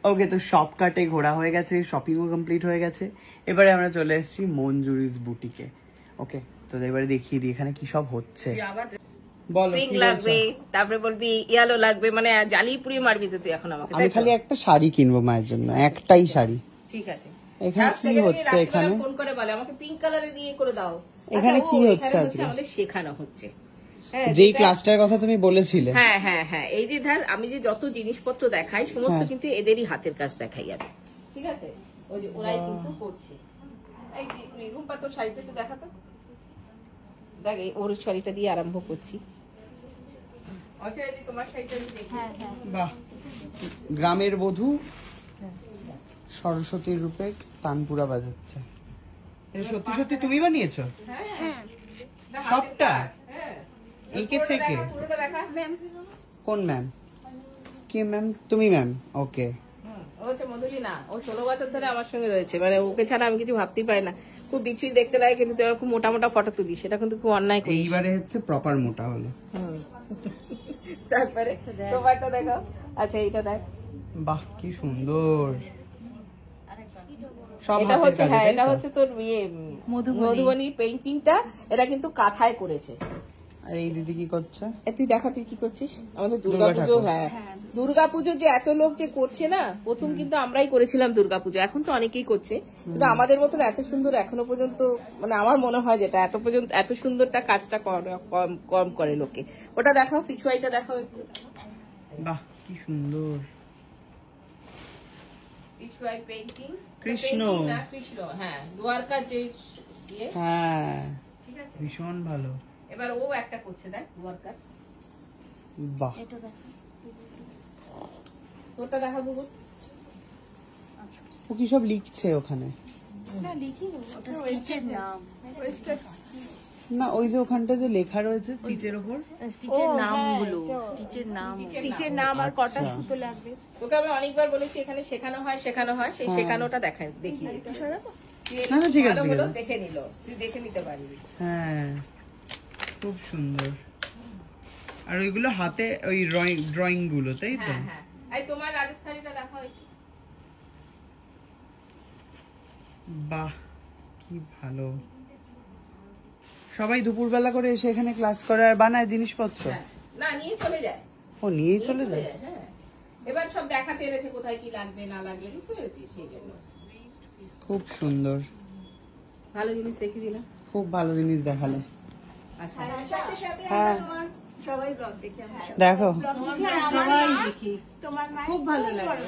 ওকে, তো শপ কাটে ঘোরা হয়ে গেছে, শপিংও কমপ্লিট হয়ে গেছে। এবারে আমরা চলে এসেছি মঞ্জুরিস বুটিকে। ওকে, তো এবারে দেখিয়ে দিই এখানে কি সব হচ্ছে। বলো, পিঙ্ক লাগবে, তারপরে বলবি ইয়েলো লাগবে, মানে জ্বালিয়ে পুড়িয়ে মারবি তো তুই এখন আমাকে। আমি খালি একটা শাড়ি কিনবো মায়ের জন্য, একটাই শাড়ি। ঠিক আছে, এখানে কি হচ্ছে? এখানে ফোন করে বলে আমাকে পিঙ্ক কালারের দিয়ে করে দাও। এখানে কি হচ্ছে আজকে? আমাদের শেখানো হচ্ছে যেই ক্লাসটার কথা তুমি বলেছিলে। হ্যাঁ হ্যাঁ হ্যাঁ, এই যে ধর আমি যে যত জিনিসপত্র দেখাই সমস্ত কিন্তু এদেরই হাতের কাজ দেখাই আমি। ঠিক আছে, ওই যে ওরাই কিন্তু করছে। এই যে রূপা তোর শাড়িটা একটু দেখাতো, দেখ ওর শাড়িটা দিয়ে আরম্ভ করছি। তোমার শাড়িটা দেখি। বাহ, গ্রামের বধূ সরস্বতীর রূপে তানপুরা বাজাচ্ছে। এটা সত্যি সত্যি তুমি বানিয়েছো? হ্যাঁ, সবটা এঁকেছে কে? কোন ম্যাম? কি ম্যাম? তুমি ম্যাম? ওকে। ও হচ্ছে মধুলি না, ও 16 বছর ধরে আমার সঙ্গে রয়েছে, মানে ওকে ছাড়া আমি কিছু ভাবতেই পারি না। খুব বিচ্ছুই দেখতে লাগে, কিন্তু তুই খুব মোটা মোটা ফটো তুলি, সেটা কিন্তু খুব অন্যায় করিস। এইবারে হচ্ছে প্রপার মোটা হলো। তারপরে তোমারটা দেখাও। আচ্ছা এইটা দেখ, বাহ কি সুন্দর। এটা হচ্ছে, হ্যাঁ এটা হচ্ছে তোর ইয়ে মধুবনীর পেইন্টিংটা, এটা কিন্তু কাঁথায় করেছে। আর এই দিদি কি করছে? তুই দেখা, তুই কি করছিস? আমাদের দুর্গাপুজো, হ্যাঁ দুর্গাপুজো যে এত লোক যে করছে না, প্রথম কিন্তু আমরাই করেছিলাম দুর্গাপুজো, এখন তো অনেকেই করছে, কিন্তু আমাদের মতন এত সুন্দর এখনো পর্যন্ত, মানে আমার মনে হয় যেটা এত পর্যন্ত এত সুন্দরটা কাজটা কম করে লোকে। ওটা দেখাও, পিছুয়াইটা দেখাও একটু। বাহ কি সুন্দর। পিছুয়াই পেইন্টিং, কৃষ্ণ, কৃষ্ণ, হ্যাঁ দ্বারকার যে ইয়ে, হ্যাঁ ঠিক আছে, ভীষণ ভালো। এবার ও একটা করছে দেখ দ্বারকার। বাহ, তোরটা দেখাবো। ও কি সব লিখছে ওখানে? না ওই যে ওখানটা যে লেখা রয়েছে স্টিচের উপর, স্টিচের নামগুলো, স্টিচের নাম আর কটা সুতো লাগবে। তোকে আমি অনেকবার বলেছি এখানে শেখানো হয়, সেই শেখানোটা দেখি। না না ঠিক আছে, দেখে নিল, তুই দেখে নিতে পারবি। হ্যাঁ খুব সুন্দর। আর ওইগুলো হাতে ওই ড্রয়িং গুলো, তাই তো? হ্যাঁ হ্যাঁ, এই তোমার রাজস্থানীটা দেখাও। বাহ কি ভালো। সবাই দুপুরবেলা করে এসে এখানে ক্লাস করে আর বানায় জিনিসপত্র? না নিয়ে চলে যায়। ও নিয়েই চলে যায়? হ্যাঁ, এবার সব দেখাতে এনেছে কোথায় কি লাগবে না লাগবে, বুঝতে পেরেছিস? সেই জন্য খুব সুন্দর, ভালো জিনিস দেখিয়ে দিলাম। খুব ভালো জিনিস দেখালে। আচ্ছা হ্যাঁ সবাই ব্লগ দেখি আমরা, দেখো সবাই দেখি, তোমার খুব ভালো লাগে।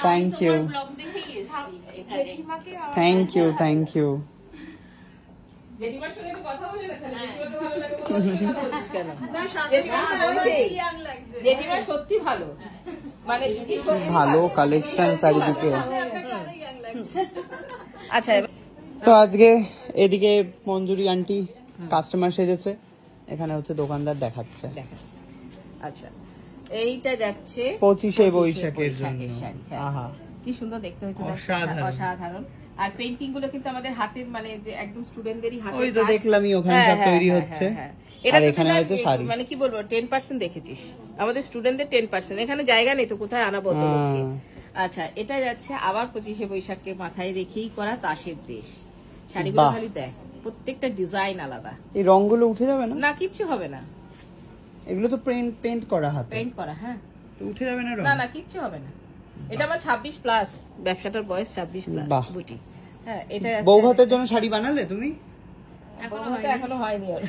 Thank you, thank you, thank you. জেঠিমার সঙ্গে তো কথা বলে না, তাহলে জেঠিমা তো ভালো লাগে, তোমার সঙ্গে কথা বলছিস কেন? জেঠিমা তো বলছে জেঠিমা সত্যি ভালো, মানে ভালো কালেকশন চারিদিকে। আচ্ছা তো আজকে এদিকে মঞ্জুরি আন্টি কাস্টমার সেজেছে, এখানে হচ্ছে দোকানদার দেখাচ্ছে। আচ্ছা এইটা যাচ্ছে 25শে বৈশাখের জন্য। আহা কি সুন্দর দেখতে হয়েছে, অসাধারণ। আর পেইন্টিং গুলো কিন্তু আমাদের হাতের, মানে যে একদম স্টুডেন্টদেরই হাতে। ওই তো দেখলামই ওখানে সব তৈরি হচ্ছে। আর এখানে হচ্ছে শাড়ি, মানে কি বলবো 10% দেখেছিস, আমাদের স্টুডেন্টদের 10%, এখানে জায়গা নেই তো কোথায় আনাবো তো লোককে। আচ্ছা এটা যাচ্ছে আবার 25শে বৈশাখকে মাথায় রেখেই করা তাসের দেশ। শাড়িগুলো খালি দেখ, প্রত্যেকটা ডিজাইন আলাদা। এই রংগুলো উঠে যাবে না? না কিচ্ছু হবে না, এগুলো তো পেইন্ট করা হাতে, পেইন্ট করা। হ্যাঁ তো উঠে যাবে না রং? না না কিচ্ছু হবে না। এটা আমার 26 প্লাস, ব্যবসাটার বয়স 26 প্লাস বুটি। হ্যাঁ এটা বউ ভাতের জন্য শাড়ি বানালে তুমি? এখনো হয়নি, ওর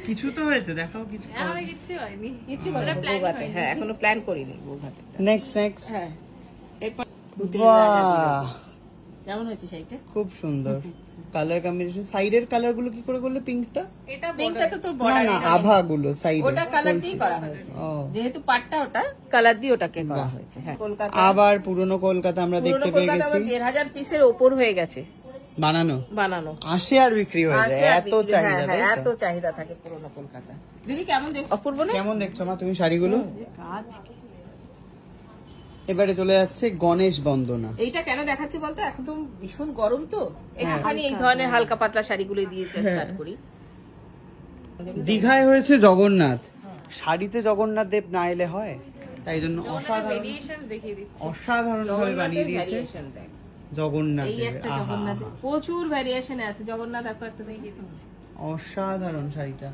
কিছু তো হয়েছে, দেখাও কিছু। কিছু হয়নি, কিছু বউ ভাতে, হ্যাঁ এখনো প্ল্যান করিনি বউ ভাতে। নেক্সট হ্যাঁ বাহ কেমন হয়েছে শাড়িটা? খুব সুন্দর কালার কম্বিনেশন। সাইডের কালার গুলো কি করে করলে? পিঙ্কটা, এটা পিঙ্কটা তো তোর না বর্ডার, না আভা গুলো সাইডে, ওটা কালার দিয়ে করা হয়েছে, যেহেতু পাটটা ওটা কালার দিয়ে ওটাকে করা হয়েছে। হ্যাঁ কলকাতা, আবার পুরনো কলকাতা আমরা দেখতে পেয়ে গেছি। 1000 পিসের উপর হয়ে গেছে বানানো, আসে আর বিক্রি হয়ে যায়, এত চাহিদা। এত চাহিদা থাকে পুরনো কলকাতা। দিদি কেমন দেখছো? অপূর্ব না? কেমন দেখছো মা তুমি শাড়িগুলো? এবারে চলে যাচ্ছে গণেশ বন্দনা। এইটা কেন দেখাচ্ছি বলতো, এখন তো ভীষণ গরম, তো একটুখানি এই ধরনের হালকা পাতলা শাড়িগুলো দিয়ে স্টার্ট করি। দীঘায় হয়েছে জগন্নাথ, শাড়িতে জগন্নাথ দেব না এলে হয়? তাই জন্য অসাধারণ দেখিয়ে দিচ্ছি অসাধারণ ভাবে বানিয়ে দিয়েছে জগন্নাথ এই একটা জগন্নাথ প্রচুর ভ্যারিয়েশন আছে জগন্নাথ একটা দেখিয়ে দিচ্ছি অসাধারণ শাড়িটা